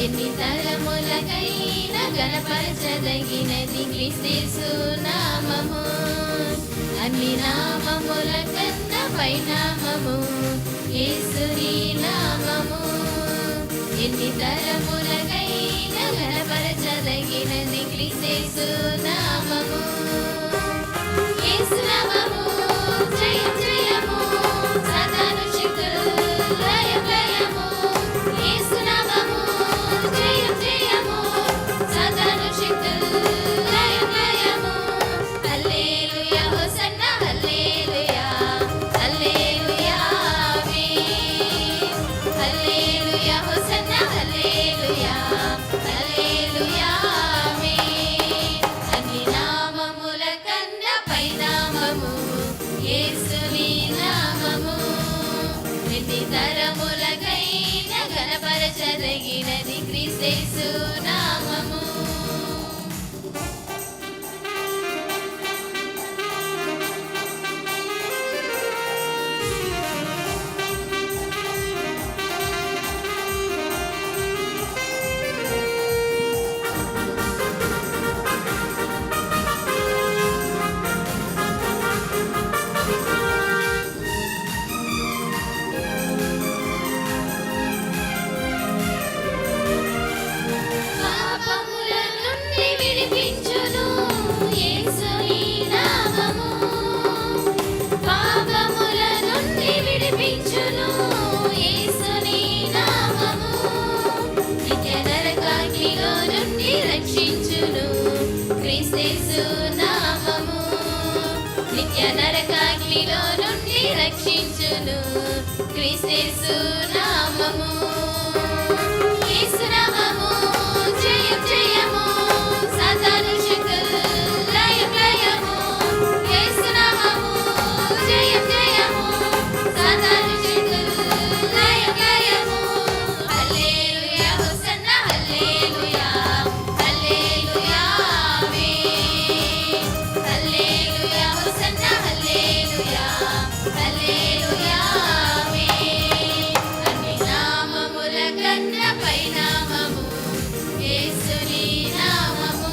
ఎన్ని తరములకైనా గణపరచదగినది క్రీస్తు నామము. అన్ని నామముల కన్నా పైనామము యేసుని నామము. ఎన్ని తరములకైనా గణపరచదగినది క్రీస్తు నామము. యేసు నామము జయం జయము, సాతాను శక్తులు లయం లయము. యేసు నామము జయం జయము, సాతాను శక్తులు లయం లయము. హల్లెలూయా హోసన్నా హల్లెలూయా, హల్లెలూయా ఆమేన్. హల్లెలూయా హోసన్నా హల్లెలూయా, హల్లెలూయా ఆమేన్. అన్ని నామముల కన్నా పైనామము యేసుని నామము. ఎన్ని తరములకైనా గణపరచదగినది క్రీస్తు నామము. పాపముల నుండి విడిపించును యేసుని నామము. పాపముల నుండి విడిపించును యేసుని నామము. నిత్య నరకాగ్నిలో నుండి రక్షించును క్రీస్తు నామము. నిత్య నరకాగ్నిలో నుండి రక్షించును క్రీస్తు నామము. యేసు నామము జయం జయము, సాతాను శక్తులు లయం లయము. యేసు నామము జయం జయము, సాతాను శక్తులు లయం లయము. హల్లెలూయా హోసన్నా హల్లెలూయా, హల్లెలూయా ఆమేన్. హల్లెలూయా హోసన్నా హల్లెలూయా, హల్లెలూయా ఆమేన్. అన్ని నామముల కన్నా పైనామము యేసుని నామము.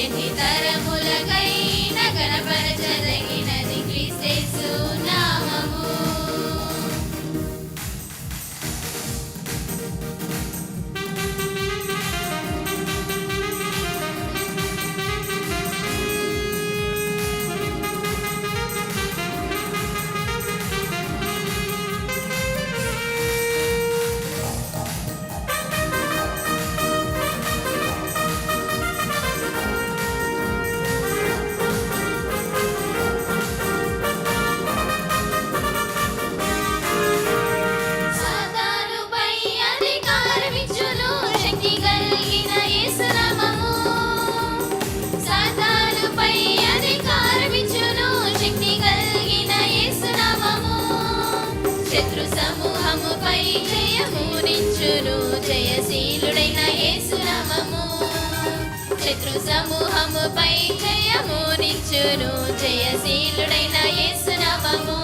ఎన్ని తరములకైనా గణపరచదగినది క్రీస్తు నామము. సాతానుపై అధికారమిచ్చును శక్తి కలిగిన యేసు నామము. సాతానుపై అధికారమిచ్చును శక్తి కలిగిన యేసు నామము. శత్రు సమూహముపై జయమునిచ్చును జయశీలుడైన యేసు నామము. శత్రు సమూహముపై జయమునిచ్చును జయశీలుడైన యేసు నామము.